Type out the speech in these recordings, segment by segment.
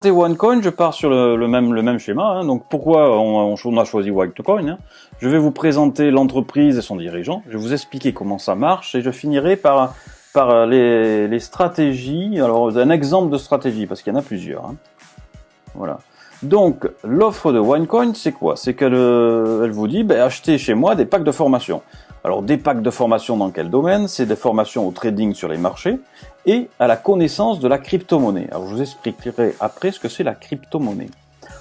C'est OneCoin, je pars sur le même schéma. Hein. Donc pourquoi on a choisi OneCoin, hein. Je vais vous présenter l'entreprise et son dirigeant. Je vais vous expliquer comment ça marche et je finirai par les stratégies. Alors un exemple de stratégie parce qu'il y en a plusieurs. Hein. Voilà. Donc l'offre de OneCoin, c'est quoi? C'est qu'elle elle vous dit achetez chez moi des packs de formation. Alors des packs de formation dans quel domaine? C'est des formations au trading sur les marchés et à la connaissance de la crypto-monnaie. Alors je vous expliquerai après ce que c'est la crypto-monnaie.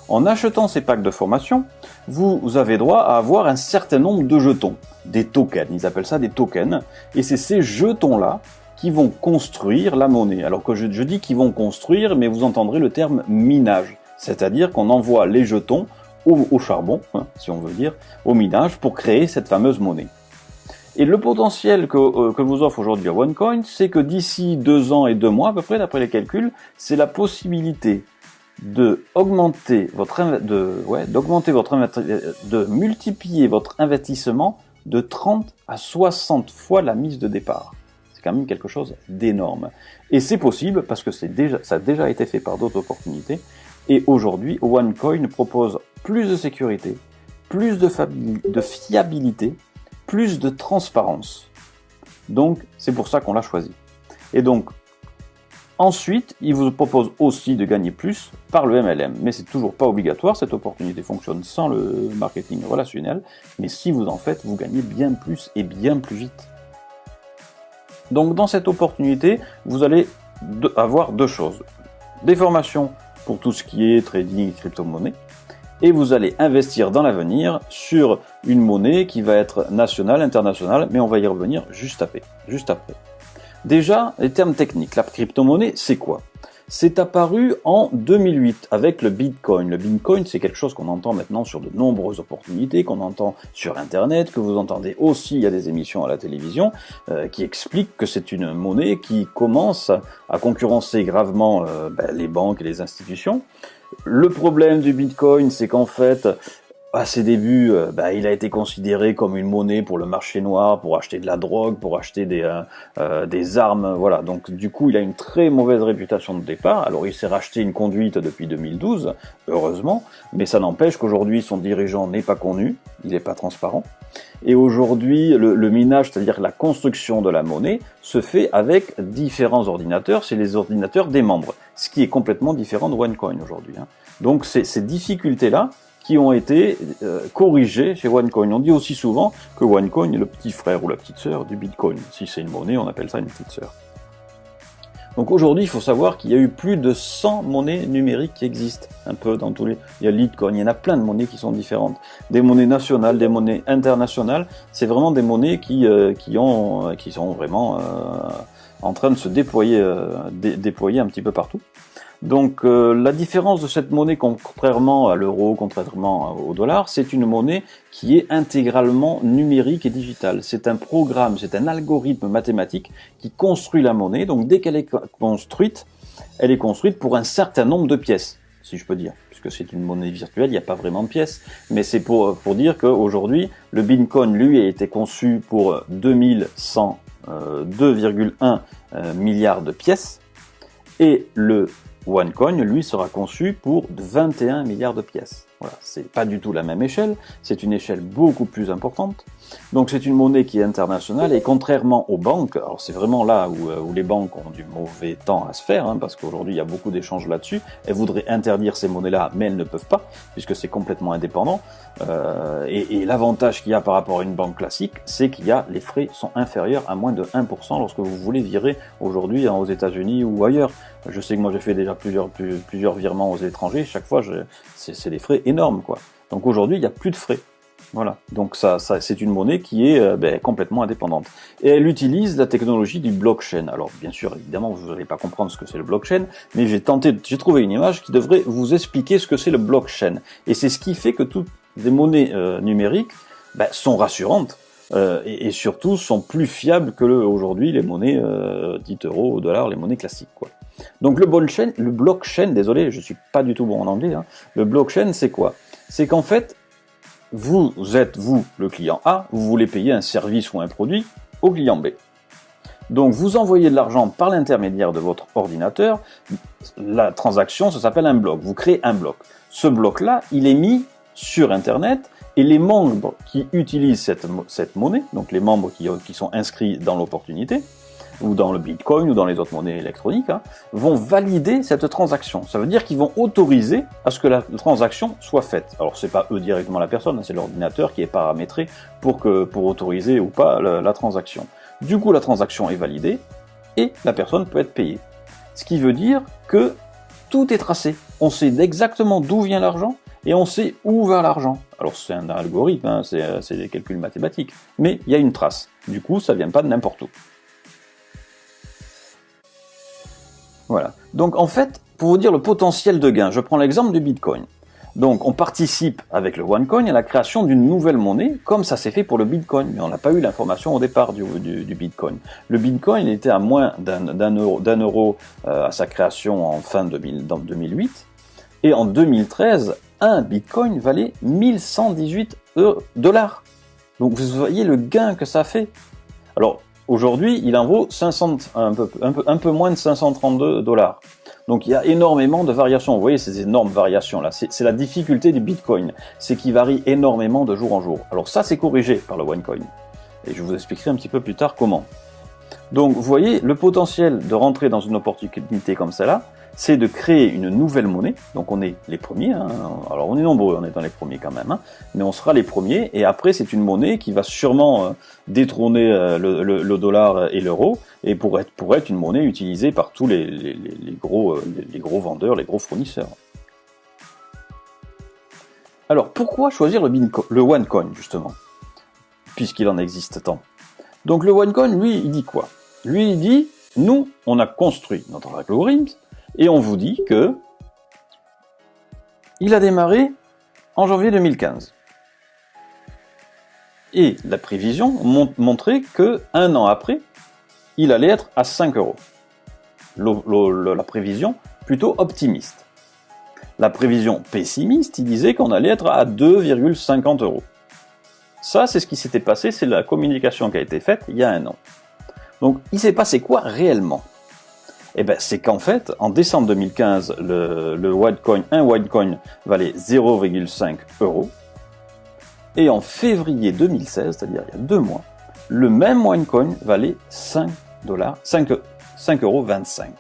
En achetant ces packs de formation, vous avez droit à avoir un certain nombre de jetons, des tokens, ils appellent ça des tokens, et c'est ces jetons-là qui vont construire la monnaie. Alors que je dis qu'ils vont construire, mais vous entendrez le terme minage, c'est-à-dire qu'on envoie les jetons au charbon, hein, si on veut dire, au minage, pour créer cette fameuse monnaie. Et le potentiel que vous offre aujourd'hui à OneCoin, c'est que d'ici 2 ans et 2 mois à peu près, d'après les calculs, c'est la possibilité de multiplier votre investissement de 30 à 60 fois la mise de départ. C'est quand même quelque chose d'énorme. Et c'est possible parce que ça a déjà été fait par d'autres opportunités. Et aujourd'hui, OneCoin propose plus de sécurité, plus de fiabilité, plus de transparence. Donc, c'est pour ça qu'on l'a choisi. Et donc, ensuite, il vous propose aussi de gagner plus par le MLM. Mais c'est toujours pas obligatoire, cette opportunité fonctionne sans le marketing relationnel. Mais si vous en faites, vous gagnez bien plus et bien plus vite. Donc, dans cette opportunité, vous allez avoir 2 choses. Des formations pour tout ce qui est trading et crypto-monnaie. Et vous allez investir dans l'avenir sur une monnaie qui va être nationale, internationale, mais on va y revenir juste après. Déjà, les termes techniques. La crypto-monnaie, c'est quoi? C'est apparu en 2008 avec le Bitcoin. Le Bitcoin, c'est quelque chose qu'on entend maintenant sur de nombreuses opportunités, qu'on entend sur Internet, que vous entendez aussi, il y a des émissions à la télévision qui expliquent que c'est une monnaie qui commence à concurrencer gravement les banques et les institutions. Le problème du Bitcoin, c'est qu'en fait, à ses débuts, il a été considéré comme une monnaie pour le marché noir, pour acheter de la drogue, pour acheter des armes, voilà. Donc du coup, il a une très mauvaise réputation de départ. Alors il s'est racheté une conduite depuis 2012, heureusement, mais ça n'empêche qu'aujourd'hui, son dirigeant n'est pas connu, il n'est pas transparent. Et aujourd'hui, le minage, c'est-à-dire la construction de la monnaie, se fait avec différents ordinateurs, c'est les ordinateurs des membres, ce qui est complètement différent de OneCoin aujourd'hui. Hein. Donc c'est ces difficultés-là qui ont été corrigées chez OneCoin. On dit aussi souvent que OneCoin est le petit frère ou la petite sœur du Bitcoin. Si c'est une monnaie, on appelle ça une petite sœur. Donc aujourd'hui, il faut savoir qu'il y a eu plus de 100 monnaies numériques qui existent, un peu dans tous les... Il y a Litecoin, il y en a plein de monnaies qui sont différentes. Des monnaies nationales, des monnaies internationales, c'est vraiment des monnaies qui sont vraiment en train de se déployer un petit peu partout. Donc la différence de cette monnaie, contrairement à l'euro, contrairement au dollar, c'est une monnaie qui est intégralement numérique et digitale. C'est un programme, c'est un algorithme mathématique qui construit la monnaie. Donc dès qu'elle est construite pour un certain nombre de pièces, si je peux dire, puisque c'est une monnaie virtuelle, il n'y a pas vraiment de pièces. Mais c'est pour dire qu'aujourd'hui, le Bitcoin, lui, a été conçu pour 2,1 milliards de pièces, et le OneCoin, lui, sera conçu pour 21 milliards de pièces. Voilà, c'est pas du tout la même échelle, c'est une échelle beaucoup plus importante. Donc c'est une monnaie qui est internationale et contrairement aux banques, alors c'est vraiment là où les banques ont du mauvais temps à se faire, hein, parce qu'aujourd'hui il y a beaucoup d'échanges là-dessus. Elles voudraient interdire ces monnaies-là, mais elles ne peuvent pas, puisque c'est complètement indépendant. Et l'avantage qu'il y a par rapport à une banque classique, c'est les frais sont inférieurs à moins de 1% lorsque vous voulez virer aujourd'hui aux États-Unis ou ailleurs. Je sais que moi j'ai fait déjà plusieurs virements aux étrangers, chaque fois c'est des frais énormes, quoi. Donc aujourd'hui il n'y a plus de frais. Voilà, donc ça c'est une monnaie qui est complètement indépendante. Et elle utilise la technologie du blockchain. Alors bien sûr, évidemment, vous n'allez pas comprendre ce que c'est le blockchain, mais j'ai trouvé une image qui devrait vous expliquer ce que c'est le blockchain. Et c'est ce qui fait que toutes les monnaies numériques sont rassurantes et surtout sont plus fiables que aujourd'hui les monnaies dites euros, dollars, les monnaies classiques, quoi. Donc le blockchain, désolé, je suis pas du tout bon en anglais, hein. Le blockchain, c'est quoi? C'est qu'en fait, vous êtes, le client A, vous voulez payer un service ou un produit au client B. Donc vous envoyez de l'argent par l'intermédiaire de votre ordinateur, la transaction, ça s'appelle un bloc, vous créez un bloc. Ce bloc-là, il est mis sur Internet, et les membres qui utilisent cette monnaie, donc les membres qui sont inscrits dans l'opportunité, ou dans le Bitcoin, ou dans les autres monnaies électroniques, hein, vont valider cette transaction. Ça veut dire qu'ils vont autoriser à ce que la transaction soit faite. Alors c'est pas eux directement la personne, c'est l'ordinateur qui est paramétré pour autoriser ou pas la transaction. Du coup, la transaction est validée, et la personne peut être payée. Ce qui veut dire que tout est tracé. On sait exactement d'où vient l'argent, et on sait où va l'argent. Alors c'est un algorithme, hein, c'est des calculs mathématiques, mais il y a une trace. Du coup, ça vient pas de n'importe où. Voilà. Donc en fait, pour vous dire le potentiel de gain, je prends l'exemple du Bitcoin. Donc on participe avec le OneCoin à la création d'une nouvelle monnaie, comme ça s'est fait pour le Bitcoin, mais on n'a pas eu l'information au départ du Bitcoin. Le Bitcoin était à moins d'un euro à sa création en fin 2008, et en 2013, un Bitcoin valait 1118 $. Donc vous voyez le gain que ça fait. Alors aujourd'hui, il en vaut un peu moins de 532 $. Donc il y a énormément de variations. Vous voyez ces énormes variations là. C'est la difficulté du Bitcoin, c'est qu'il varie énormément de jour en jour. Alors ça, c'est corrigé par le OneCoin. Et je vous expliquerai un petit peu plus tard comment. Donc vous voyez, le potentiel de rentrer dans une opportunité comme celle-là, c'est de créer une nouvelle monnaie. Donc on est les premiers, hein. Alors on est nombreux, on est dans les premiers quand même, hein. Mais on sera les premiers, et après c'est une monnaie qui va sûrement détrôner le dollar et l'euro, et pour être une monnaie utilisée par tous les gros vendeurs, les gros fournisseurs. Alors pourquoi choisir le OneCoin justement, puisqu'il en existe tant? Donc le OneCoin, lui, il dit quoi? Lui, il dit, nous, on a construit notre algorithme, et on vous dit que il a démarré en janvier 2015. Et la prévision montrait que un an après, il allait être à 5 €. La prévision plutôt optimiste. La prévision pessimiste, il disait qu'on allait être à 2,50 €. Ça, c'est ce qui s'était passé, c'est la communication qui a été faite il y a un an. Donc, il s'est passé quoi réellement? Eh ben, c'est qu'en fait, en décembre 2015, un OneCoin valait 0,5 €. Et en février 2016, c'est-à-dire il y a 2 mois, le même OneCoin valait 5,25 €.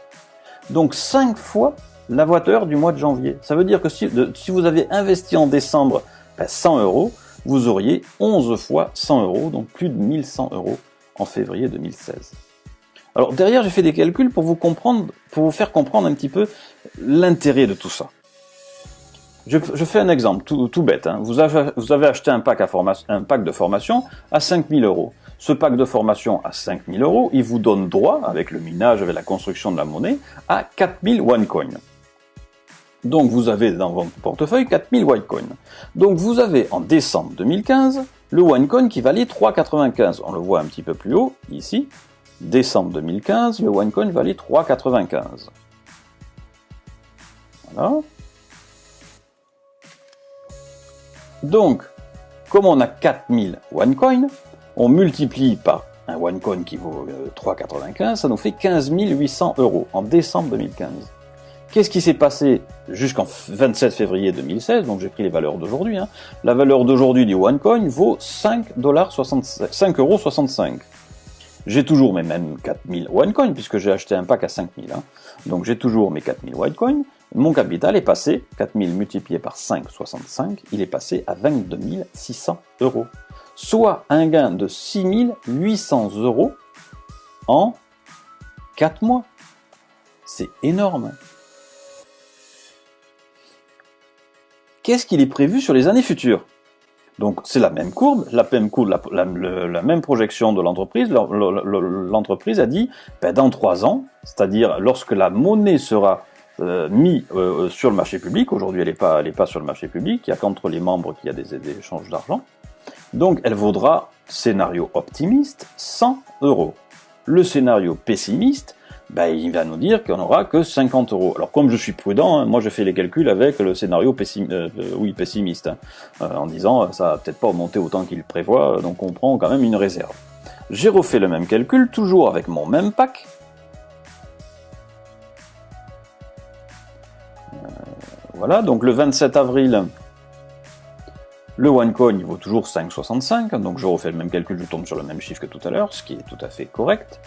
Donc 5 fois la valeur du mois de janvier. Ça veut dire que si vous avez investi en décembre 100 €, vous auriez 11 fois 100 €, donc plus de 1100 € en février 2016. Alors derrière, j'ai fait des calculs pour vous faire comprendre un petit peu l'intérêt de tout ça. Je fais un exemple tout bête, hein. Vous avez acheté un pack de formation à 5 000 €. Ce pack de formation à 5 000 €, il vous donne droit, avec le minage, avec la construction de la monnaie, à 4 000 OneCoin. Donc vous avez dans votre portefeuille 4 000 OneCoin. Donc vous avez en décembre 2015 le OneCoin qui valait 3,95. On le voit un petit peu plus haut, ici. Décembre 2015, le OneCoin valait 3,95. Voilà. Donc, comme on a 4000 OneCoin, on multiplie par un OneCoin qui vaut 3,95, ça nous fait 15 800 € en décembre 2015. Qu'est-ce qui s'est passé jusqu'en 27 février 2016, donc j'ai pris les valeurs d'aujourd'hui, hein. La valeur d'aujourd'hui du OneCoin vaut 5,65 €. J'ai toujours mes mêmes 4000 OneCoin, puisque j'ai acheté un pack à 5000. Hein. Donc j'ai toujours mes 4000 OneCoin. Mon capital est passé, 4000 multiplié par 5,65, il est passé à 22 600 €. Soit un gain de 6 800 € en 4 mois. C'est énorme. Qu'est-ce qu'il est prévu sur les années futures? Donc c'est la même courbe, la même projection de l'entreprise. L'entreprise a dit, dans 3 ans, c'est-à-dire lorsque la monnaie sera mise sur le marché public, aujourd'hui elle n'est pas sur le marché public, il n'y a qu'entre les membres qu'il y a des échanges d'argent, donc elle vaudra, scénario optimiste, 100 €. Le scénario pessimiste, il va nous dire qu'on n'aura que 50 €. Alors comme je suis prudent, hein, moi je fais les calculs avec le scénario pessimiste, hein, en disant ça va peut-être pas augmenter autant qu'il prévoit, donc on prend quand même une réserve. J'ai refait le même calcul, toujours avec mon même pack. Voilà, donc le 27 avril, le OneCoin il vaut toujours 5,65, donc je refais le même calcul, je tombe sur le même chiffre que tout à l'heure, ce qui est tout à fait correct.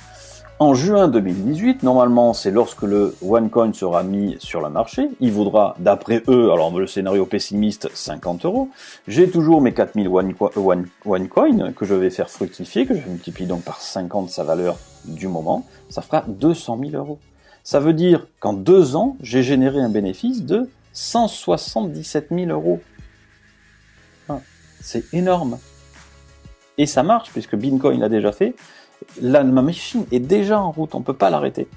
En juin 2018, normalement, c'est lorsque le OneCoin sera mis sur le marché. Il vaudra, d'après eux, alors le scénario pessimiste, 50 €. J'ai toujours mes 4000 OneCoin que je vais faire fructifier, que je multiplie donc par 50 sa valeur du moment. Ça fera 200 000 €. Ça veut dire qu'en 2 ans, j'ai généré un bénéfice de 177 000 €. C'est énorme. Et ça marche, puisque Bitcoin l'a déjà fait. Là, ma machine est déjà en route, on ne peut pas l'arrêter.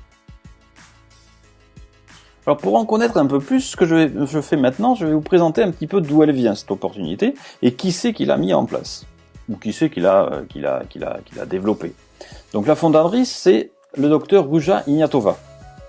Alors pour en connaître un peu plus, ce que je fais maintenant, je vais vous présenter un petit peu d'où elle vient cette opportunité, et qui c'est qui l'a mis en place, ou qui c'est qui l'a développé. Donc la fondatrice, c'est le docteur Ruja Ignatova.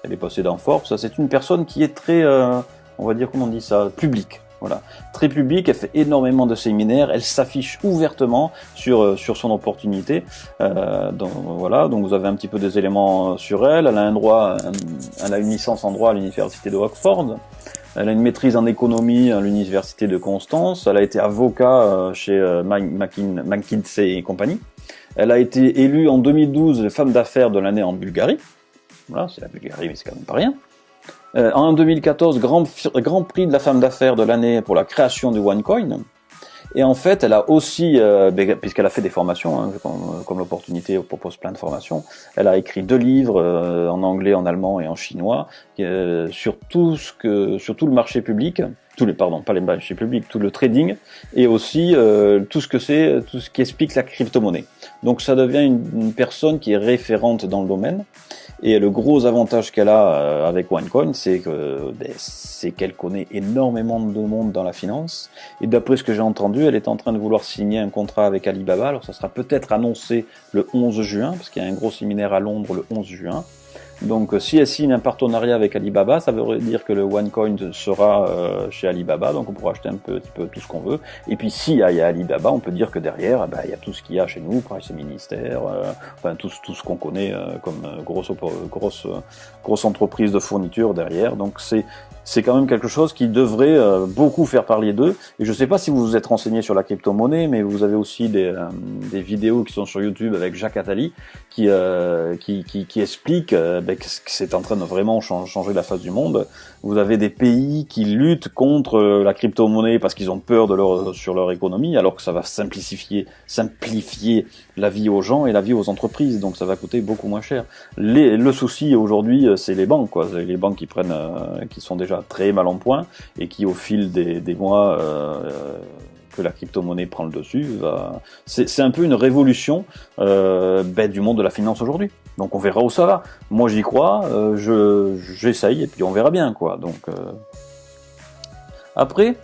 Elle est passée dans Forbes, ça c'est une personne qui est très, on va dire, comment on dit ça, publique. Voilà, très publique, elle fait énormément de séminaires, elle s'affiche ouvertement sur son opportunité. Donc voilà, donc vous avez un petit peu des éléments sur elle. Elle a une licence en droit à l'université de Oxford. Elle a une maîtrise en économie à l'université de Constance. Elle a été avocat chez McKinsey et compagnie. Elle a été élue en 2012 femme d'affaires de l'année en Bulgarie. Voilà, c'est la Bulgarie, mais c'est quand même pas rien. En 2014, grand prix de la femme d'affaires de l'année pour la création du OneCoin. Et en fait, elle a aussi, puisqu'elle a fait des formations, hein, comme l'opportunité propose plein de formations, elle a écrit 2 livres en anglais, en allemand et en chinois sur tout le marché public, pas les marchés publics, tout le trading, et aussi tout ce qui explique la crypto-monnaie. Donc ça devient une personne qui est référente dans le domaine. Et le gros avantage qu'elle a avec OneCoin, c'est qu'elle connaît énormément de monde dans la finance. Et d'après ce que j'ai entendu, elle est en train de vouloir signer un contrat avec Alibaba. Alors ça sera peut-être annoncé le 11 juin, parce qu'il y a un gros séminaire à Londres le 11 juin. Donc si elle signe un partenariat avec Alibaba, ça veut dire que le OneCoin sera chez Alibaba, donc on pourra acheter un petit peu tout ce qu'on veut. Et puis s'il y a Alibaba, on peut dire que derrière, il y a tout ce qu'il y a chez nous, Price Ministère, enfin tout ce qu'on connaît comme grosse entreprise de fourniture derrière. Donc c'est quand même quelque chose qui devrait beaucoup faire parler d'eux. Et je ne sais pas si vous vous êtes renseigné sur la crypto-monnaie, mais vous avez aussi des vidéos qui sont sur YouTube avec Jacques Attali qui explique que c'est en train de vraiment changer la face du monde. Vous avez des pays qui luttent contre la crypto-monnaie parce qu'ils ont peur sur leur économie, alors que ça va simplifier la vie aux gens et la vie aux entreprises, donc ça va coûter beaucoup moins cher. Le souci aujourd'hui, c'est les banques, quoi. Les banques qui sont déjà très mal en point et qui, au fil des mois que la crypto-monnaie prend le dessus, c'est un peu une révolution du monde de la finance aujourd'hui. Donc on verra où ça va. Moi j'y crois, j'essaye et puis on verra bien, quoi. Donc après,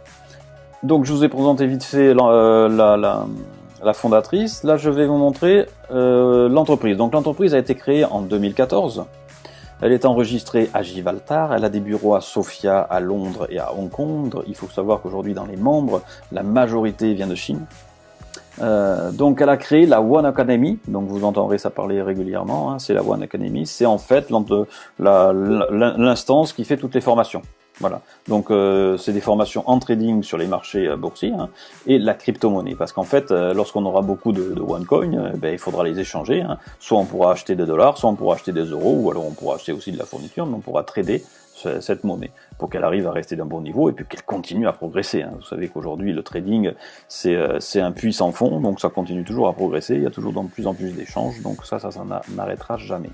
donc je vous ai présenté vite fait la fondatrice. Là je vais vous montrer l'entreprise. Donc l'entreprise a été créée en 2014. Elle est enregistrée à Gibraltar, elle a des bureaux à Sofia, à Londres et à Hong Kong. Il faut savoir qu'aujourd'hui dans les membres, la majorité vient de Chine. Donc elle a créé la One Academy, donc vous entendrez ça parler régulièrement, hein, c'est la One Academy, c'est en fait l'instance qui fait toutes les formations. Voilà, donc c'est des formations en trading sur les marchés boursiers et la crypto-monnaie, parce qu'en fait, lorsqu'on aura beaucoup de OneCoin, il faudra les échanger, hein. Soit on pourra acheter des dollars, soit on pourra acheter des euros, ou alors on pourra acheter aussi de la fourniture, mais on pourra trader cette monnaie pour qu'elle arrive à rester d'un bon niveau et puis qu'elle continue à progresser, hein. Vous savez qu'aujourd'hui le trading c'est un puits sans fond, donc ça continue toujours à progresser, il y a toujours de plus en plus d'échanges, donc ça n'arrêtera jamais.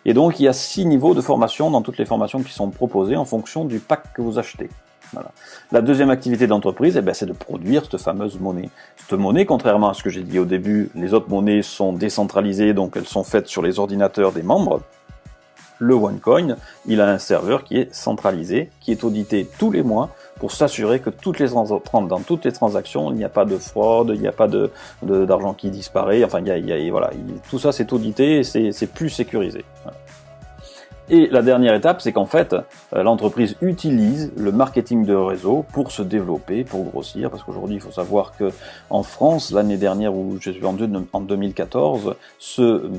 Et donc il y a 6 niveaux de formation dans toutes les formations qui sont proposées en fonction du pack que vous achetez. Voilà. La deuxième activité d'entreprise, c'est de produire cette fameuse monnaie. Cette monnaie, contrairement à ce que j'ai dit au début, les autres monnaies sont décentralisées, donc elles sont faites sur les ordinateurs des membres. Le OneCoin, il a un serveur qui est centralisé, qui est audité tous les mois pour s'assurer que dans toutes les transactions, il n'y a pas de fraude, il n'y a pas d'argent qui disparaît. Enfin, voilà, tout ça c'est audité et c'est plus sécurisé. Voilà. Et la dernière étape, c'est qu'en fait, l'entreprise utilise le marketing de réseau pour se développer, pour grossir, parce qu'aujourd'hui, il faut savoir que en France, l'année dernière où je suis vendu en 2014,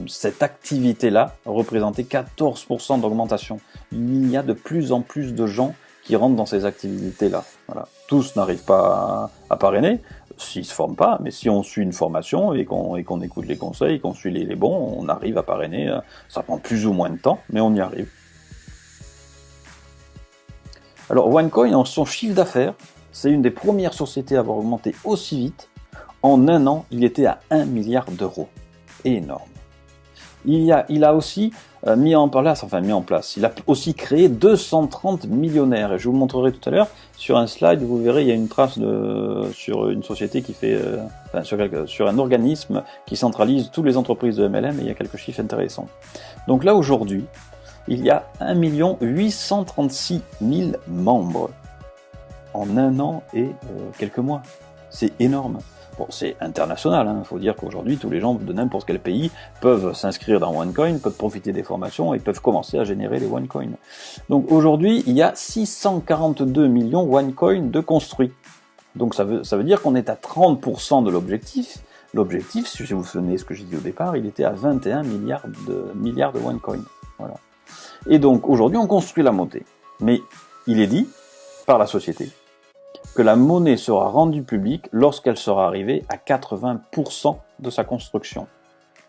cette activité-là représentait 14% d'augmentation. Il y a de plus en plus de gens qui rentrent dans ces activités-là. Voilà. Tous n'arrivent pas à parrainer, s'ils se forment pas, mais si on suit une formation et qu'on écoute les conseils, qu'on suit les bons, on arrive à parrainer. Ça prend plus ou moins de temps, mais on y arrive. Alors OneCoin, en son chiffre d'affaires, c'est une des premières sociétés à avoir augmenté aussi vite. En un an, il était à 1 milliard d'euros. Énorme. Il a aussi mis en place, il a aussi créé 230 millionnaires. Et je vous montrerai tout à l'heure, sur un slide, vous verrez, il y a une trace sur une société qui fait, sur un organisme qui centralise toutes les entreprises de MLM, et il y a quelques chiffres intéressants. Donc là, aujourd'hui, il y a 1 836 000 membres en un an et quelques mois. C'est énorme. Bon, c'est international, hein. Faut dire qu'aujourd'hui, tous les gens de n'importe quel pays peuvent s'inscrire dans OneCoin, peuvent profiter des formations et peuvent commencer à générer des OneCoin. Donc aujourd'hui, il y a 642 millions OneCoin de construits. Donc ça veut dire qu'on est à 30% de l'objectif. L'objectif, si vous vous souvenez ce que j'ai dit au départ, il était à 21 milliards de OneCoin. Voilà. Et donc aujourd'hui, on construit la monnaie. Mais il est dit par la société que la monnaie sera rendue publique lorsqu'elle sera arrivée à 80% de sa construction.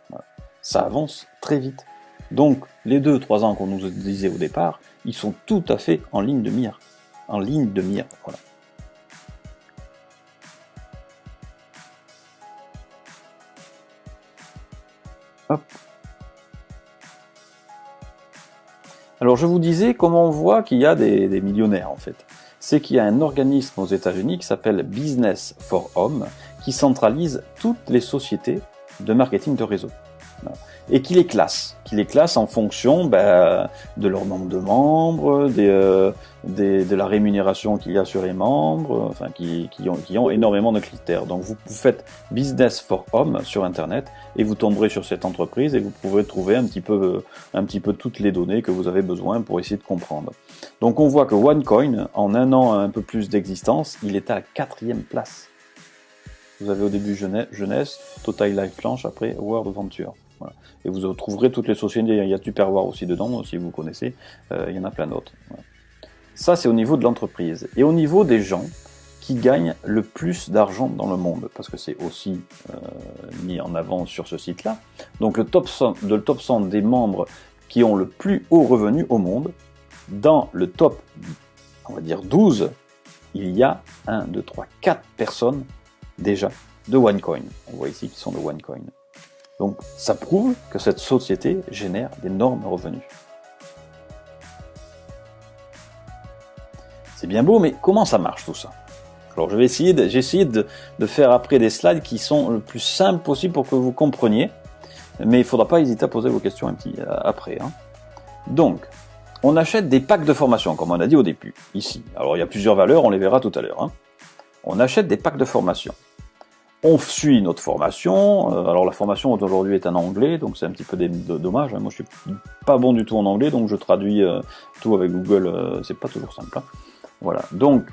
Voilà. Ça avance très vite. Donc, les 2-3 ans qu'on nous disait au départ, ils sont tout à fait en ligne de mire. En ligne de mire, voilà. Hop. Alors, je vous disais comment on voit qu'il y a des millionnaires, en fait. C'est qu'il y a un organisme aux États-Unis qui s'appelle Business for Home, qui centralise toutes les sociétés de marketing de réseau. Et qui les classe en fonction de leur nombre de membres, de la rémunération qu'il y a sur les membres, enfin qui ont énormément de critères. Donc vous faites Business for Home sur Internet et vous tomberez sur cette entreprise et vous pourrez trouver un petit peu toutes les données que vous avez besoin pour essayer de comprendre. Donc on voit que OneCoin, en un an un peu plus d'existence, il est à la 4e place. Vous avez au début Jeunesse, Total Life Planche, après World Venture. Voilà. Et vous trouverez toutes les sociétés, il y a Tupperware aussi dedans, si vous connaissez, il y en a plein d'autres. Voilà. Ça, c'est au niveau de l'entreprise. Et au niveau des gens qui gagnent le plus d'argent dans le monde, parce que c'est aussi mis en avant sur ce site-là. Donc le top 100 des membres qui ont le plus haut revenu au monde, dans le top, on va dire 12, il y a 1, 2, 3, 4 personnes déjà de OneCoin. On voit ici qu'ils sont de OneCoin. Donc ça prouve que cette société génère d'énormes revenus. C'est bien beau, mais comment ça marche tout ça? Alors j'ai essayé de faire après des slides qui sont le plus simples possible pour que vous compreniez, mais il ne faudra pas hésiter à poser vos questions un petit après. Hein. Donc, on achète des packs de formation, comme on a dit au début, ici. Alors il y a plusieurs valeurs, on les verra tout à l'heure. Hein. On achète des packs de formation. On suit notre formation. Alors la formation aujourd'hui est en anglais, donc c'est un petit peu dommage. Moi, je suis pas bon du tout en anglais, donc je traduis tout avec Google. C'est pas toujours simple. Hein. Voilà. Donc,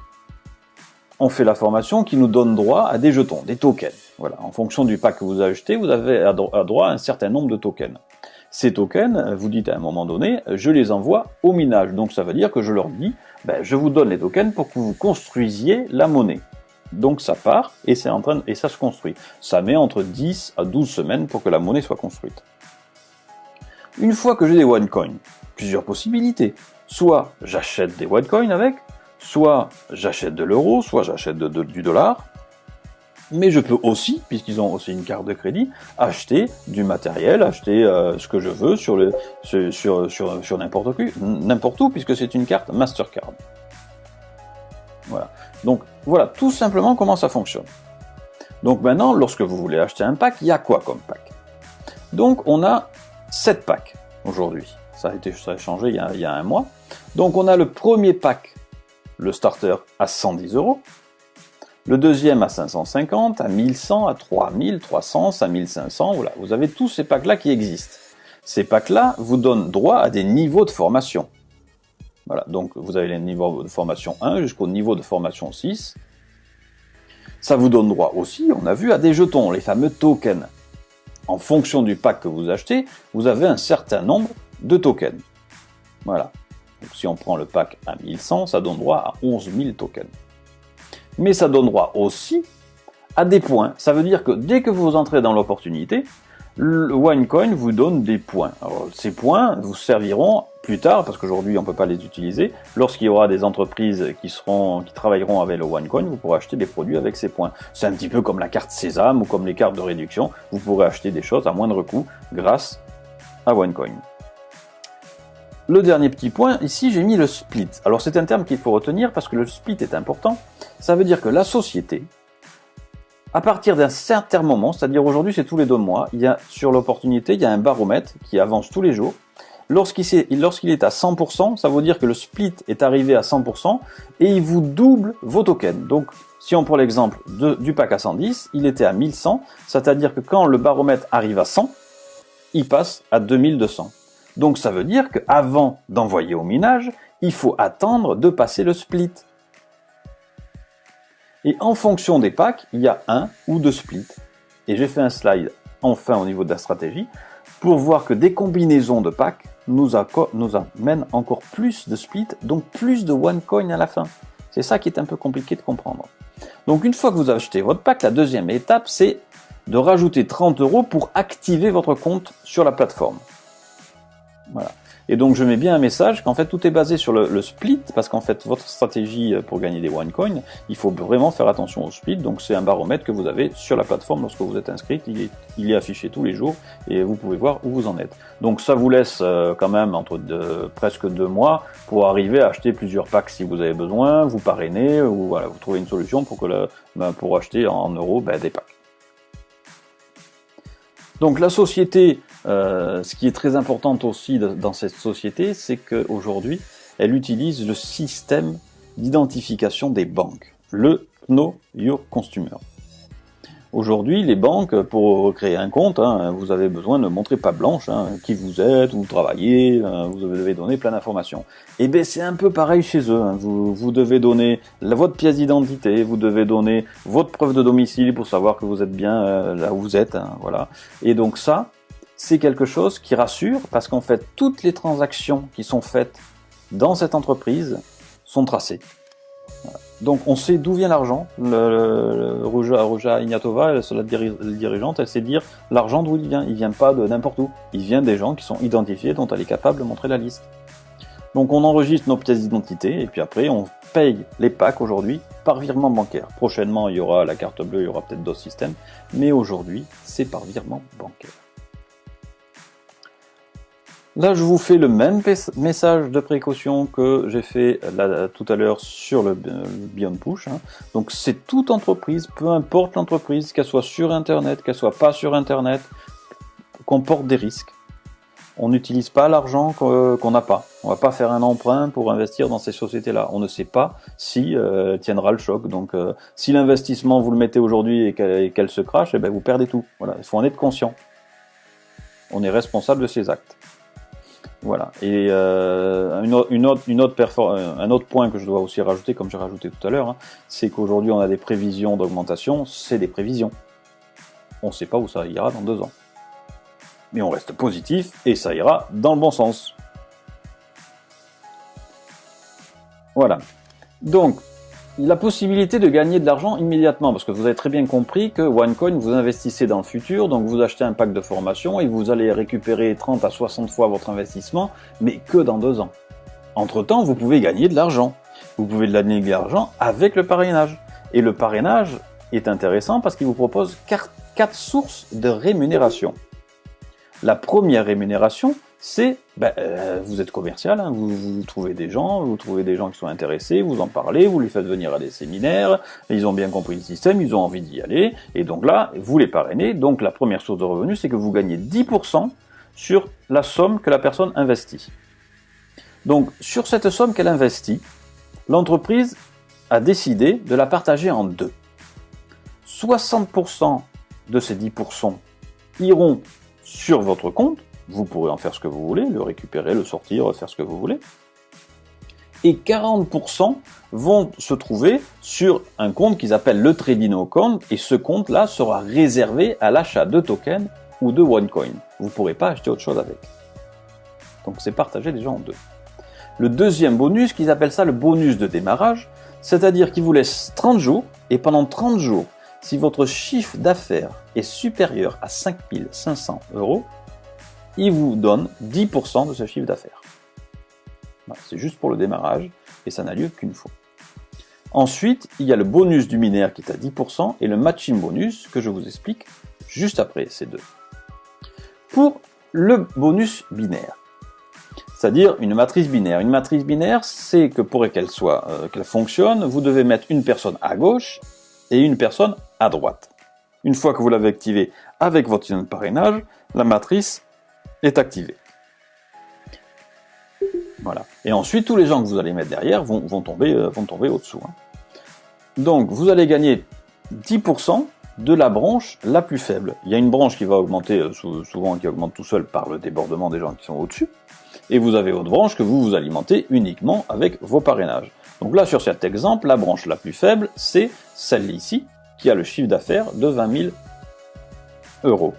on fait la formation qui nous donne droit à des jetons, des tokens. Voilà. En fonction du pack que vous achetez, vous avez droit à un certain nombre de tokens. Ces tokens, vous dites à un moment donné, je les envoie au minage. Donc ça veut dire que je leur dis, je vous donne les tokens pour que vous construisiez la monnaie. Donc ça part et ça se construit. Ça met entre 10 à 12 semaines pour que la monnaie soit construite. Une fois que j'ai des OneCoin, plusieurs possibilités. Soit j'achète des OneCoin avec, soit j'achète de l'euro, soit j'achète du dollar. Mais je peux aussi, puisqu'ils ont aussi une carte de crédit, acheter du matériel, acheter ce que je veux sur n'importe où, puisque c'est une carte Mastercard. Voilà. Donc, voilà tout simplement comment ça fonctionne. Donc maintenant, lorsque vous voulez acheter un pack, il y a quoi comme pack? Donc, on a 7 packs aujourd'hui. Ça a changé il y a un mois. Donc, on a le premier pack, le starter, à 110 €. Le deuxième à 550, à 1100, à 3300, 5500. Voilà, vous avez tous ces packs-là qui existent. Ces packs-là vous donnent droit à des niveaux de formation. Voilà, donc vous avez les niveaux de formation 1 jusqu'au niveau de formation 6. Ça vous donne droit aussi, on a vu, à des jetons, les fameux tokens. En fonction du pack que vous achetez, vous avez un certain nombre de tokens. Voilà. Donc, si on prend le pack à 1100, ça donne droit à 11 000 tokens. Mais ça donne droit aussi à des points. Ça veut dire que dès que vous entrez dans l'opportunité, le OneCoin vous donne des points. Alors, ces points vous serviront plus tard, parce qu'aujourd'hui on ne peut pas les utiliser. Lorsqu'il y aura des entreprises qui travailleront avec le OneCoin, vous pourrez acheter des produits avec ces points. C'est un petit peu comme la carte Sésame ou comme les cartes de réduction. Vous pourrez acheter des choses à moindre coût grâce à OneCoin. Le dernier petit point, ici j'ai mis le split. Alors c'est un terme qu'il faut retenir parce que le split est important. Ça veut dire que la société, à partir d'un certain moment, c'est-à-dire aujourd'hui c'est tous les 2 mois, sur l'opportunité, il y a un baromètre qui avance tous les jours. Lorsqu'il est à 100%, ça veut dire que le split est arrivé à 100% et il vous double vos tokens. Donc si on prend l'exemple du pack à 110, il était à 1100, c'est-à-dire que quand le baromètre arrive à 100, il passe à 2200. Donc ça veut dire qu'avant d'envoyer au minage, il faut attendre de passer le split. Et en fonction des packs, il y a 1 ou 2 splits. Et j'ai fait un slide, enfin au niveau de la stratégie, pour voir que des combinaisons de packs nous amènent encore plus de splits, donc plus de OneCoin à la fin. C'est ça qui est un peu compliqué de comprendre. Donc une fois que vous achetez votre pack, la deuxième étape, c'est de rajouter 30 € pour activer votre compte sur la plateforme. Voilà. Et donc je mets bien un message qu'en fait tout est basé sur le split, parce qu'en fait votre stratégie pour gagner des OneCoin, il faut vraiment faire attention au split. Donc c'est un baromètre que vous avez sur la plateforme lorsque vous êtes inscrit, il est affiché tous les jours et vous pouvez voir où vous en êtes. Donc ça vous laisse quand même presque 2 mois pour arriver à acheter plusieurs packs si vous avez besoin, vous parrainer ou voilà, vous trouvez une solution pour acheter en euros des packs. Donc la société, ce qui est très important aussi dans cette société, c'est qu'aujourd'hui, elle utilise le système d'identification des banques, le Know Your Customer. Aujourd'hui, les banques, pour créer un compte, vous avez besoin de montrer patte blanche, qui vous êtes, où vous travaillez, vous devez donner plein d'informations. Et bien c'est un peu pareil chez eux, vous devez donner votre pièce d'identité, vous devez donner votre preuve de domicile pour savoir que vous êtes bien là où vous êtes, voilà. Et donc ça, c'est quelque chose qui rassure, parce qu'en fait, toutes les transactions qui sont faites dans cette entreprise sont tracées. Voilà. Donc on sait d'où vient l'argent. Ruja Ignatova, la dirigeante, elle sait dire l'argent d'où il vient pas de n'importe où. Il vient des gens qui sont identifiés, dont elle est capable de montrer la liste. Donc on enregistre nos pièces d'identité et puis après on paye les packs aujourd'hui par virement bancaire. Prochainement il y aura la carte bleue, il y aura peut-être d'autres systèmes, mais aujourd'hui c'est par virement bancaire. Là, je vous fais le même message de précaution que j'ai fait tout à l'heure sur le Beyond Push. Donc, c'est toute entreprise, peu importe l'entreprise, qu'elle soit sur Internet, qu'elle soit pas sur Internet, comporte des risques. On n'utilise pas l'argent qu'on n'a pas. On va pas faire un emprunt pour investir dans ces sociétés-là. On ne sait pas si tiendra le choc. Donc, si l'investissement vous le mettez aujourd'hui et qu'elle se crache, eh ben vous perdez tout. Voilà, il faut en être conscient. On est responsable de ses actes. Voilà. Et un autre point que je dois aussi rajouter, comme j'ai rajouté tout à l'heure, c'est qu'aujourd'hui on a des prévisions d'augmentation, c'est des prévisions. On ne sait pas où ça ira dans 2 ans. Mais on reste positif et ça ira dans le bon sens. Voilà. Donc, la possibilité de gagner de l'argent immédiatement, parce que vous avez très bien compris que OneCoin, vous investissez dans le futur, donc vous achetez un pack de formation et vous allez récupérer 30 à 60 fois votre investissement, mais que dans 2 ans. Entre-temps, vous pouvez gagner de l'argent. Vous pouvez gagner de l'argent avec le parrainage. Et le parrainage est intéressant parce qu'il vous propose 4 sources de rémunération. La première rémunération, c'est, vous êtes commercial, vous trouvez des gens qui sont intéressés, vous en parlez, vous les faites venir à des séminaires, ils ont bien compris le système, ils ont envie d'y aller, et donc là, vous les parrainez. Donc la première source de revenus, c'est que vous gagnez 10% sur la somme que la personne investit. Donc sur cette somme qu'elle investit, l'entreprise a décidé de la partager en 2. 60% de ces 10% iront sur votre compte, vous pourrez en faire ce que vous voulez, le récupérer, le sortir, faire ce que vous voulez. Et 40% vont se trouver sur un compte qu'ils appellent le Trading Account, et ce compte-là sera réservé à l'achat de tokens ou de OneCoin. Vous ne pourrez pas acheter autre chose avec. Donc c'est partagé déjà en deux. Le deuxième bonus, qu'ils appellent ça le bonus de démarrage, c'est-à-dire qu'ils vous laissent 30 jours, et pendant 30 jours, si votre chiffre d'affaires est supérieur à 5 500 €, ils vous donnent 10% de ce chiffre d'affaires. C'est juste pour le démarrage, et ça n'a lieu qu'une fois. Ensuite, il y a le bonus du binaire qui est à 10%, et le matching bonus, que je vous explique juste après ces deux. Pour le bonus binaire, c'est-à-dire une matrice binaire. Une matrice binaire, c'est que pour qu'elle fonctionne, vous devez mettre une personne à gauche et une personne à droite. Une fois que vous l'avez activée avec votre union de parrainage, la matrice est activée. Voilà. Et ensuite, tous les gens que vous allez mettre derrière vont tomber au-dessous. Donc, vous allez gagner 10% de la branche la plus faible. Il y a une branche qui va augmenter, souvent qui augmente tout seul par le débordement des gens qui sont au-dessus. Et vous avez votre branche que vous alimentez uniquement avec vos parrainages. Donc là, sur cet exemple, la branche la plus faible, c'est celle ici, qui a le chiffre d'affaires de 20 000 €.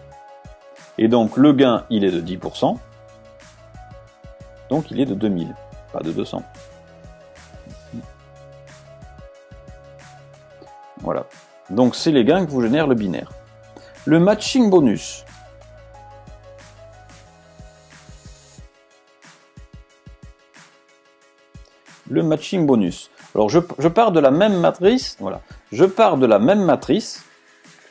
Et donc, le gain, il est de 10%. Donc, il est de 2000, pas de 200. Voilà. Donc, c'est les gains que vous génère le binaire. Le matching bonus. Le matching bonus. Alors, je pars de la même matrice, voilà. Je pars de la même matrice,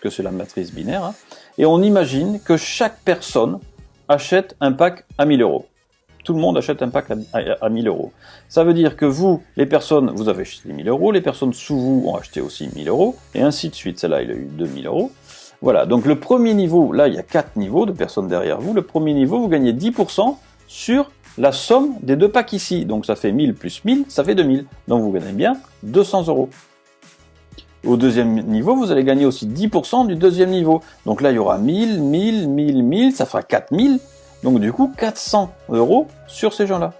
que c'est la matrice binaire, et on imagine que chaque personne achète un pack à 1000 €. Tout le monde achète un pack à 1000 €. Ça veut dire que vous, les personnes, vous avez acheté 1000 €, les personnes sous vous ont acheté aussi 1000 €, et ainsi de suite. Celle-là, il a eu 2000 €. Voilà, donc le premier niveau, là, il y a 4 niveaux de personnes derrière vous. Le premier niveau, vous gagnez 10% sur la somme des deux packs ici. Donc ça fait 1000 plus 1000, ça fait 2000. Donc vous gagnez bien 200 €. Au deuxième niveau, vous allez gagner aussi 10% du deuxième niveau. Donc là, il y aura 1000, 1000, 1000, 1000, ça fera 4000. Donc du coup, 400 € sur ces gens-là.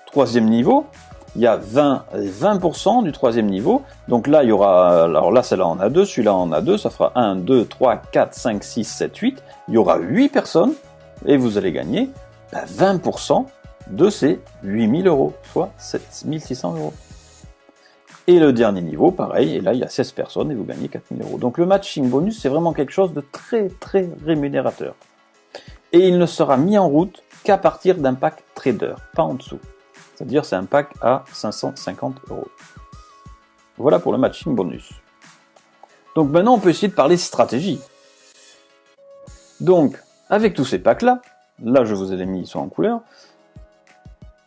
Troisième niveau, il y a 20% du troisième niveau. Donc là, il y aura, alors là, celle-là en a 2, celui-là en a 2, ça fera 1, 2, 3, 4, 5, 6, 7, 8. Il y aura 8 personnes et vous allez gagner 20% de ces 8000 €, soit 7600 €. Et le dernier niveau, pareil, et là, il y a 16 personnes et vous gagnez 4000 €. Donc le matching bonus, c'est vraiment quelque chose de très, très rémunérateur. Et il ne sera mis en route qu'à partir d'un pack trader, pas en dessous. C'est-à-dire c'est un pack à 550 €. Voilà pour le matching bonus. Donc maintenant, on peut essayer de parler stratégie. Donc, avec tous ces packs-là, là je vous ai mis, ils sont en couleur,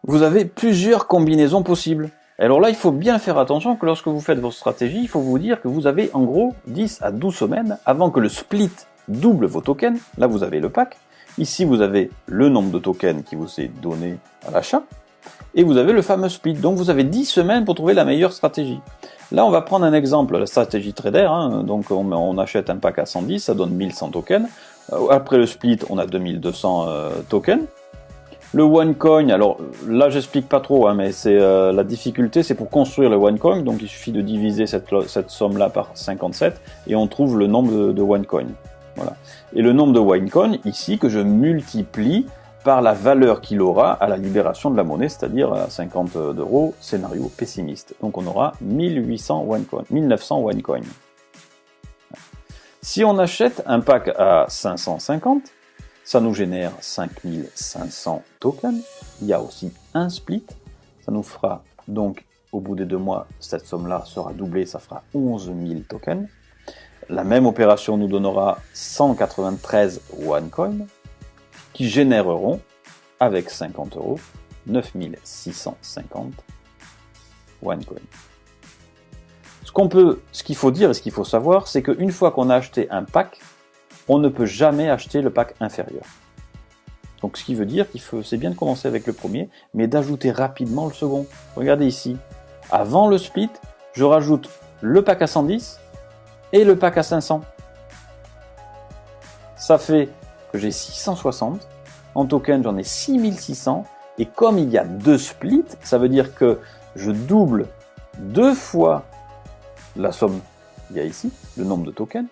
vous avez plusieurs combinaisons possibles. Alors là, il faut bien faire attention que lorsque vous faites votre stratégie, il faut vous dire que vous avez en gros 10 à 12 semaines avant que le split double vos tokens. Là, vous avez le pack. Ici, vous avez le nombre de tokens qui vous est donné à l'achat. Et vous avez le fameux split. Donc, vous avez 10 semaines pour trouver la meilleure stratégie. Là, on va prendre un exemple, la stratégie trader. Donc, on achète un pack à 110, ça donne 1100 tokens. Après le split, on a 2200 tokens. Le OneCoin, alors là, j'explique pas trop, mais c'est la difficulté, c'est pour construire le OneCoin. Donc, il suffit de diviser cette somme-là par 57 et on trouve le nombre de OneCoin. Voilà. Et le nombre de OneCoin, ici, que je multiplie par la valeur qu'il aura à la libération de la monnaie, c'est-à-dire à 50 €, scénario pessimiste. Donc on aura 1900 OneCoin. Si on achète un pack à 550, ça nous génère 5500 tokens. Il y a aussi un split. Ça nous fera donc, au bout des 2 mois, cette somme-là sera doublée, ça fera 11 000 tokens. La même opération nous donnera 193 OneCoin qui généreront, avec 50 €, 9650 OneCoin. Ce qu'il faut dire et ce qu'il faut savoir, c'est qu'une fois qu'on a acheté un pack, on ne peut jamais acheter le pack inférieur. Donc ce qui veut dire c'est bien de commencer avec le premier, mais d'ajouter rapidement le second. Regardez ici, avant le split, je rajoute le pack à 110 et le pack à 500. Ça fait que j'ai 660 En token, j'en ai 6600. Et comme il y a 2 splits, ça veut dire que je double 2 fois la somme qu'il y a ici, le nombre de tokens.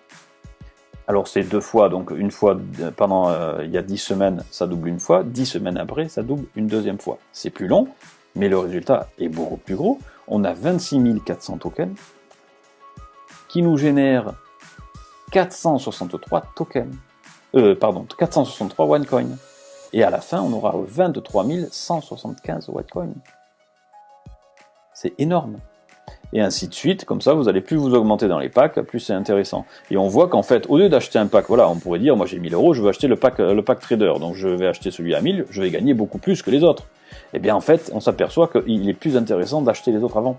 Alors c'est 2 fois, donc une fois pendant il y a 10 semaines, ça double une fois, 10 semaines après, ça double une deuxième fois. C'est plus long, mais le résultat est beaucoup plus gros. On a 26 400 tokens qui nous génèrent 463 tokens. 463 OneCoin. Et à la fin, on aura 23 175 OneCoin. C'est énorme. Et ainsi de suite, comme ça, vous allez plus vous augmenter dans les packs, plus c'est intéressant. Et on voit qu'en fait, au lieu d'acheter un pack, voilà, on pourrait dire, moi j'ai 1000 euros, je veux acheter le pack trader, donc je vais acheter celui à 1000, je vais gagner beaucoup plus que les autres. Et bien en fait, on s'aperçoit qu'il est plus intéressant d'acheter les autres avant.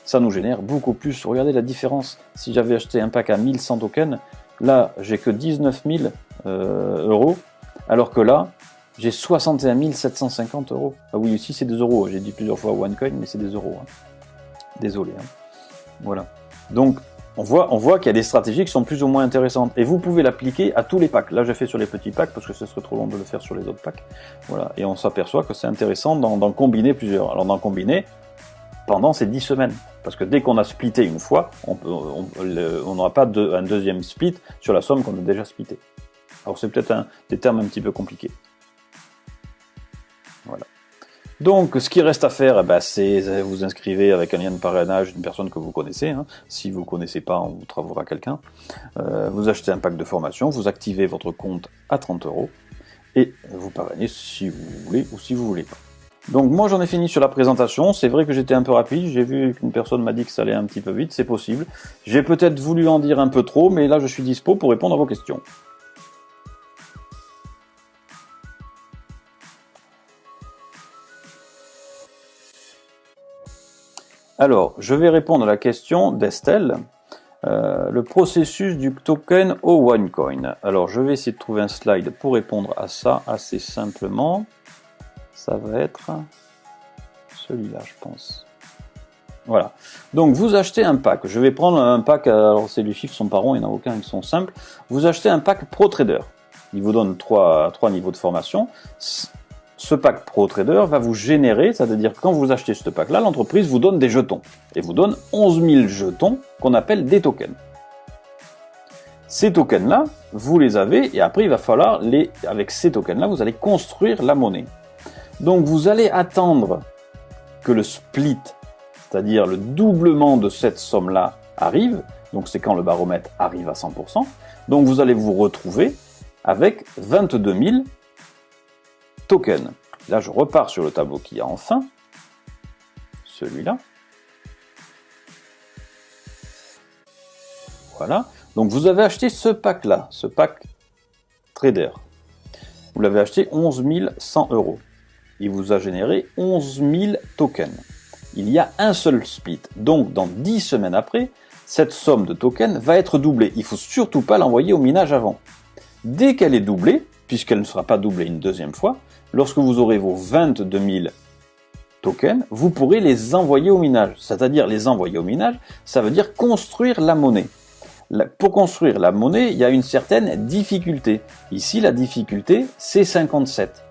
Ça nous génère beaucoup plus. Regardez la différence. Si j'avais acheté un pack à 1100 tokens, là, j'ai que 19 000 euros, alors que là, j'ai 61 750 euros. Ah oui, ici c'est des euros. J'ai dit plusieurs fois OneCoin, mais c'est des euros. Hein. Désolé. Hein. Voilà. Donc, on voit qu'il y a des stratégies qui sont plus ou moins intéressantes. Et vous pouvez l'appliquer à tous les packs. Là, j'ai fait sur les petits packs parce que ce serait trop long de le faire sur les autres packs. Voilà. Et on s'aperçoit que c'est intéressant d'en combiner plusieurs. Alors, d'en combiner pendant ces 10 semaines. Parce que dès qu'on a splitté une fois, on n'aura pas un deuxième split sur la somme qu'on a déjà splitté. Alors, c'est peut-être des termes un petit peu compliqués. Voilà. Donc, ce qui reste à faire, c'est vous inscrivez avec un lien de parrainage d'une personne que vous connaissez. Hein. Si vous ne connaissez pas, on vous travaillera quelqu'un. Vous achetez un pack de formation, vous activez votre compte à 30 € et vous parrainez si vous voulez ou si vous voulez pas. Donc, moi, j'en ai fini sur la présentation. C'est vrai que j'étais un peu rapide. J'ai vu qu'une personne m'a dit que ça allait un petit peu vite. C'est possible. J'ai peut-être voulu en dire un peu trop, mais là, je suis dispo pour répondre à vos questions. Alors, je vais répondre à la question d'Estelle. Le processus du token au OneCoin. Alors, je vais essayer de trouver un slide pour répondre à ça assez simplement. Ça va être celui-là, je pense. Voilà. Donc, vous achetez un pack. Je vais prendre un pack, alors les chiffres sont pas ronds, il n'y en a aucun, ils sont simples. Vous achetez un pack Pro Trader. Il vous donne trois niveaux de formation. Ce pack Pro Trader va vous générer, c'est-à-dire que quand vous achetez ce pack-là, l'entreprise vous donne des jetons. Et vous donne 11 000 jetons qu'on appelle des tokens. Ces tokens-là, vous les avez, et après il va falloir, avec ces tokens-là, vous allez construire la monnaie. Donc vous allez attendre que le split, c'est-à-dire le doublement de cette somme-là, arrive. Donc c'est quand le baromètre arrive à 100%. Donc vous allez vous retrouver avec 22 000 tokens. Là, je repars sur le tableau qui a enfin, celui-là. Voilà. Donc, vous avez acheté ce pack-là, ce pack Trader. Vous l'avez acheté 11 100 €. Il vous a généré 11 000 tokens. Il y a un seul split. Donc, dans 10 semaines après, cette somme de tokens va être doublée. Il ne faut surtout pas l'envoyer au minage avant. Dès qu'elle est doublée, puisqu'elle ne sera pas doublée une deuxième fois, lorsque vous aurez vos 22 000 tokens, vous pourrez les envoyer au minage. C'est-à-dire les envoyer au minage, ça veut dire construire la monnaie. Pour construire la monnaie, il y a une certaine difficulté. Ici, la difficulté, c'est 57.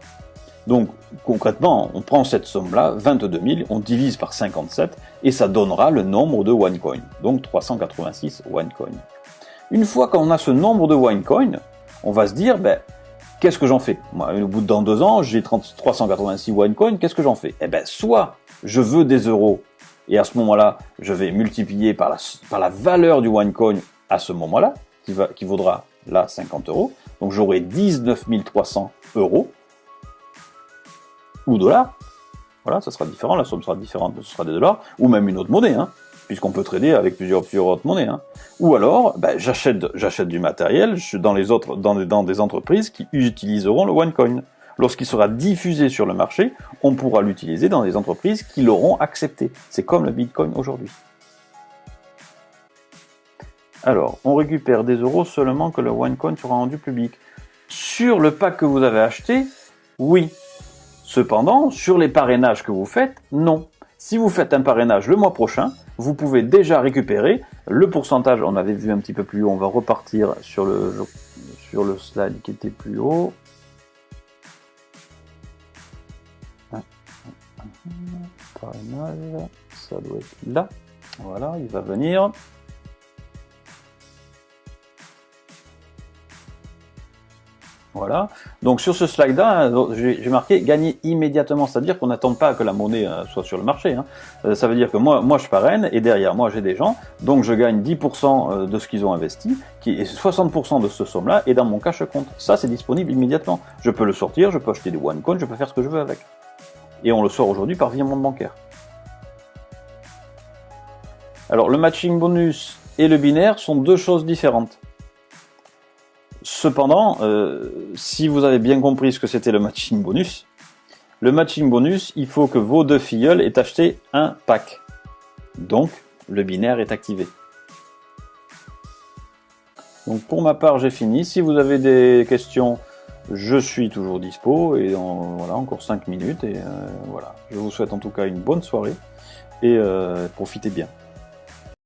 Donc, concrètement, on prend cette somme-là, 22 000, on divise par 57, et ça donnera le nombre de OneCoin. Donc, 386 OneCoin. Une fois qu'on a ce nombre de OneCoin, on va se dire, qu'est-ce que j'en fais? Moi, au bout de 2 ans, j'ai 386 OneCoin, qu'est-ce que j'en fais? Soit je veux des euros, et à ce moment-là, je vais multiplier par la valeur du OneCoin à ce moment-là, qui vaudra là 50 €. Donc j'aurai 19 300 € ou dollars. Voilà, ça sera différent, la somme sera différente, ce sera des dollars, ou même une autre monnaie, hein, puisqu'on peut trader avec plusieurs autres monnaies. Hein. Ou alors, j'achète du matériel dans des entreprises qui utiliseront le OneCoin. Lorsqu'il sera diffusé sur le marché, on pourra l'utiliser dans des entreprises qui l'auront accepté. C'est comme le Bitcoin aujourd'hui. Alors, on récupère des euros seulement que le OneCoin sera rendu public. Sur le pack que vous avez acheté, oui. Cependant, sur les parrainages que vous faites, non. Si vous faites un parrainage le mois prochain, vous pouvez déjà récupérer le pourcentage. On avait vu un petit peu plus haut, on va repartir sur le slide qui était plus haut. parrainage, ça doit être là. Voilà, il va venir. Voilà. Donc sur ce slide-là, j'ai marqué gagner immédiatement, c'est-à-dire qu'on n'attend pas que la monnaie soit sur le marché. Hein. Ça veut dire que moi je parraine et derrière moi j'ai des gens, donc je gagne 10% de ce qu'ils ont investi, et 60% de ce somme-là est dans mon cash compte. Ça c'est disponible immédiatement. Je peux le sortir, je peux acheter des OneCoin, je peux faire ce que je veux avec. Et on le sort aujourd'hui par virement bancaire. Alors le matching bonus et le binaire sont deux choses différentes. Cependant, si vous avez bien compris ce que c'était le matching bonus, il faut que vos deux filleuls aient acheté un pack. Donc, le binaire est activé. Donc pour ma part, j'ai fini. Si vous avez des questions, je suis toujours dispo. Et voilà, encore 5 minutes. Et voilà. Je vous souhaite en tout cas une bonne soirée. Et profitez bien.